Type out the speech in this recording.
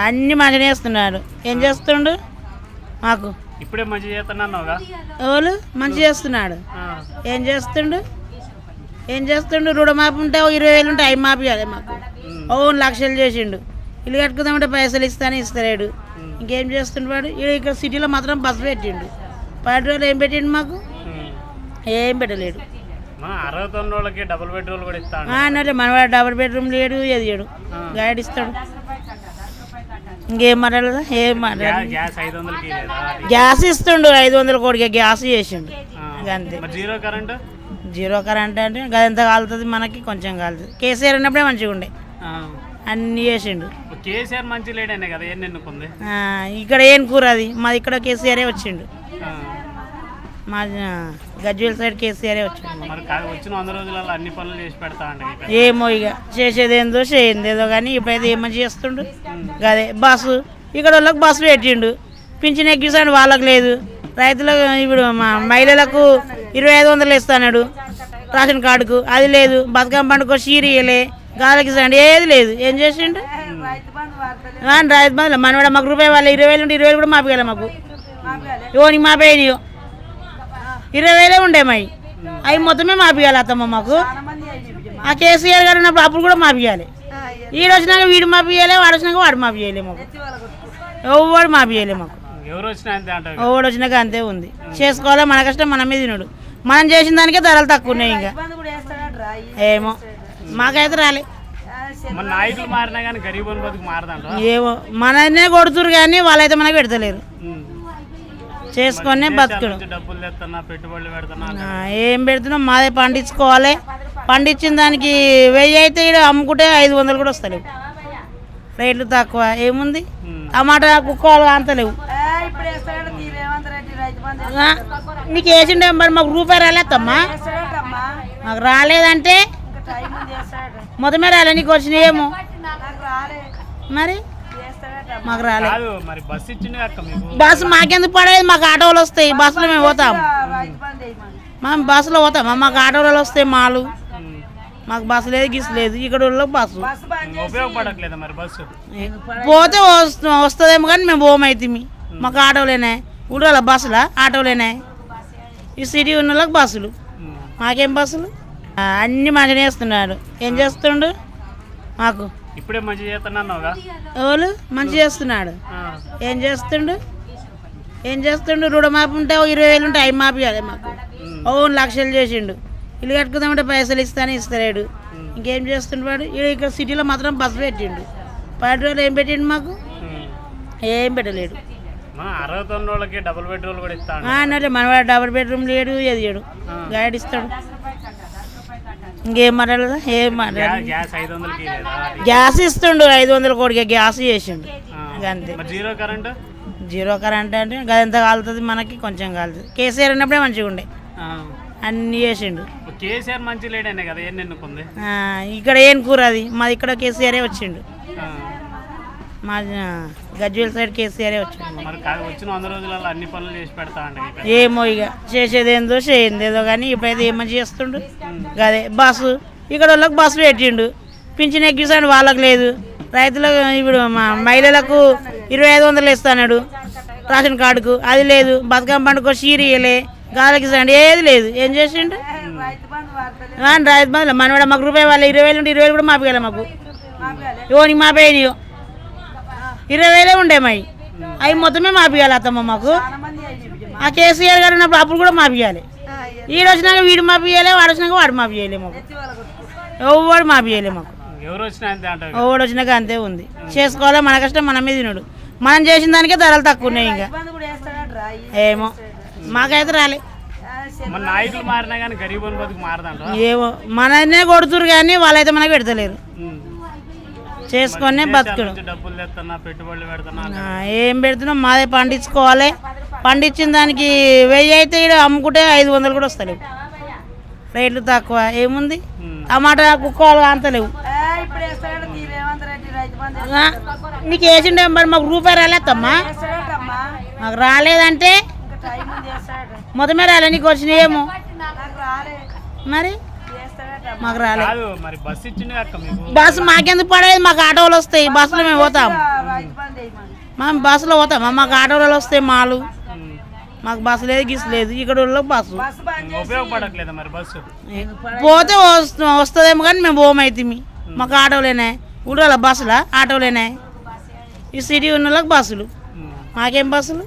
అన్ని మంచిగా చేస్తున్నాడు. ఏం చేస్తుండు మాకు ఇప్పుడే మంచి చేస్తున్నావుగా ఎవరు మంచి చేస్తున్నాడు. ఏం చేస్తుండు రుణమాపి ఉంటే 20,000 ఉంటే అవి మాపియాలి మాకు. ఓన్ లక్షలు చేసిండు. ఇల్లు కట్టుకుందామంటే పైసలు ఇస్తానే ఇస్తలేడు. ఇంకేం చేస్తుండు వాడు. ఇక్కడ సిటీలో మాత్రం బస్సు పెట్టిండు. పల్లెటూరులో ఏం పెట్టిండు మాకు? ఏం పెట్టలేడు. అన్నట్టు మనవాడు డబుల్ బెడ్రూమ్ లేడు, ఎదిగాడు గైడ్ ఇస్తాడు. ఇంకేం మాట్లాడదా? ఏం మాట్లాడదు. గ్యాస్ ఇస్తుండు 500 కోటికి గ్యాస్ చేసిండు. అంతే. జీరో కరెంట్ అంటే గదంతా కాలుతుంది, మనకి కొంచెం కాలుతుంది. కేసీఆర్ ఉన్నప్పుడే మంచిగా ఉండే, అన్ని చేసిండు. కేసీఆర్ మంచి లేడనే కదా ఎన్నుకుంది. ఇక్కడ ఏం కూర అది మాది, ఇక్కడ కేసీఆరే వచ్చిండు. మా గజ్వేల్ సైడ్ కేసీఆరే వచ్చిండు. వచ్చిన 100 రోజులలో అన్ని పనులు చేసి పెడతా అంటే ఏమో ఇక చేసేది ఏందో చేయందేదో కానీ ఇప్పుడైతే ఏమని చేస్తుండు. అదే బస్సు ఇక్కడ వాళ్ళకి బస్సు పెట్టిండు. పింఛన్ ఎక్కిస్తాడు, వాళ్ళకి లేదు. రైతులకు ఇప్పుడు మా మహిళలకు 2,500 ఇస్తాడు రేషన్ కార్డుకు, అది లేదు. బతుకమ్మ పండుగ చీరియలే, గాలికి ఇస్తాడు, ఏది లేదు. ఏం చేసిండు రైతు బంధువులు మనవాడ మాకు రూపాయి వాళ్ళ 20,000 ఉంటే 20,000 కూడా మాపియాలి మాకు. ఓనికి మాపేయనియో 20,000 ఉండే మావి, అవి మొత్తమే మాపియాలి అత్తమ్మ మాకు. ఆ కేసీఆర్ గారు ఉన్నప్పుడు అప్పుడు కూడా మాపియాలి. వీడు వచ్చినాక వీడు మాపియాలి, వాడు వచ్చినాక వాడు మాపియాలి మాకు. ఎవడు మాపియాలి మాకు. ఎవడు వచ్చినాక అంతే ఉంది. చేసుకోవాలి, మన కష్టం మన మీద తినడు. మనం చేసిన దానికే ధరలు తక్కువ ఉన్నాయి. ఇంకా ఏమో మాకైతే రాలే. ఏమో మననే కొడుతురు కానీ వాళ్ళైతే మనకు పెడతలేరు. చేసుకొని బతుకుడు. ఏం పెడుతున్నాం, మాదే పండించుకోవాలి. పండించిన దానికి 1000 అయితే ఇక్కడ అమ్ముకుంటే 500 కూడా వస్తలేవు. రేట్లు తక్కువ. ఏముంది, టమాటా కుక్కలు అంతలేవు. నీకు వేసిండే మరి మాకు రూపాయి రాలేదమ్మా. మాకు రాలేదంటే మొత్తమే రాలే. నీకు వచ్చినాయేమో మరి మాకు రాలేదు. బస్సు మాకెందుకు పడేది? మాకు ఆటోలు వస్తాయి, బస్సులో మేము పోతాం. మేము బస్సులో పోతాం, మాకు ఆటోలలో వస్తాయి మాలు. మాకు బస్సు లేదు, గిస్ లేదు. ఇక్కడ బస్సు పోతే వస్తుందేమో కానీ మేము పోమైతే. మాకు ఆటోలేనాయి, ఊళ్ళో బస్సులా ఆటోలేనాయి. ఈ సిటీ ఉన్న వాళ్ళకి బస్సులు, మాకేం బస్సులు. అన్ని మంచిగా చేస్తున్నాడు. ఏం చేస్తుండు మాకు ఇప్పుడే మంచి చేస్తున్నావుగా ఎవరు మంచి చేస్తున్నాడు. ఏం చేస్తుండు రుణమాపి ఉంటే 20,000 ఉంటే అవి మాపియాలి మాకు. ఓన్ లక్షలు చేసిండు. ఇల్లు కట్టుకుందామంటే పైసలు ఇస్తానే ఇస్తలేడు. ఇంకేం చేస్తుండు వాడు. ఇక్కడ సిటీలో మాత్రం బస్సు పెట్టిండు. పల్లెటూరులో ఏం పెట్టిండు మాకు? ఏం పెట్టలేడు. అన్నట్టు మనవాడు డబుల్ బెడ్రూమ్ లేడు, ఎదిగాడు గైడ్ ఇస్తాడు. ఇంకేం మాట్లాడదా? ఏం మాట్లాడదు. గ్యాస్ ఇస్తుండు 500 కోటికి గ్యాస్ చేసిండు. అంతే. జీరో కరెంట్ అంటే గదంతా కాలుతుంది, మనకి కొంచెం కాలుతుంది. కేసీఆర్ ఉన్నప్పుడే మంచిగా ఉండే, అన్ని చేసిండు. కేసీఆర్ మంచి లేడనే కదా ఎన్నుకుంది. ఇక్కడ ఏం కూర అది మాది, ఇక్కడ కేసీఆరే వచ్చిండు. మా గజ్వేల్ సైడ్ కేసీఆరే వచ్చిండు. వచ్చిన 100 రోజులలో అన్ని పనులు చేసి పెడతా అంటే ఏమో ఇక చేసేది ఏందో చేయందేదో కానీ ఇప్పుడైతే ఏమని చేస్తుండు. అదే బస్సు ఇక్కడ వాళ్ళకి బస్సు పెట్టిండు. పింఛన్ ఎక్కిస్తాడు, వాళ్ళకి లేదు. రైతులకు ఇప్పుడు మా మహిళలకు 2,500 ఇస్తాడు రేషన్ కార్డుకు, అది లేదు. బతుకమ్మ పండుగ చీరియలే, గాలికి ఇస్తాడు, ఏది లేదు. ఏం చేసిండు రైతు బంధువులు మనవాడ మాకు రూపాయి వాళ్ళ 20,000 ఉంటే 20,000 కూడా మాపియాలి మాకు. ఓనికి మాపేయనియో 20,000 ఉండే మావి, అవి మొత్తమే మాపియాలి అత్తమ్మ మాకు. ఆ కేసీఆర్ గారు ఉన్నప్పుడు అప్పుడు కూడా మాపియాలి. వీడు వచ్చినాక వీడు మాపియాలి, వాడు వచ్చినాక వాడు మాపియాలి మాకు. ఎవడు మాపియాలి మాకు. ఎవడు వచ్చినాక అంతే ఉంది. చేసుకోవాలి, మన కష్టం మన మీద తినడు. మనం చేసిన దానికే ధరలు తక్కువ ఉన్నాయి. ఇంకా ఏమో మాకైతే రాలే. ఏమో మననే కొడుతురు కానీ వాళ్ళైతే మనకు పెడతలేరు. చేసుకొని బతుకుడు. ఏం పెడుతున్నాం, మాదే పండించుకోవాలి. పండించిన దానికి 1000 అయితే ఇక్కడ అమ్ముకుంటే 500 కూడా వస్తలేవు. రేట్లు తక్కువ. ఏముంది, టమాటా కుక్కలు అంతలేవు. నీకు వేసిండే మరి మాకు రూపాయి రాలేదమ్మా. మాకు రాలేదంటే మొత్తమే రాలే. నీకు వచ్చినాయేమో మరి మాకు రాలేదు. కాదు మరి బస్సు ఇచ్చిండే అక్క మీకు. బస్సు మాకెందుకు పడేది? మాకు ఆటోలు వస్తాయి, బస్సులో మేము పోతాం. మేము బస్సులో పోతామా? మాకు ఆటోలు వస్తాయి మాలు. మాకు బస్సు లేదు, గిస్ లేదు. ఇక్కడ వాళ్ళకి బస్సు ఉపయోగపడట్లేదా మరి బస్సు? పోతే వస్తుందేమో కానీ మేము పోమైతే మాకు ఆటోలేనే. ఊళ్ళో బస్సులా ఆటోలేనే. ఈ సిటీ ఉన్న వాళ్ళకి బస్సులు, మాకేం బస్సులు.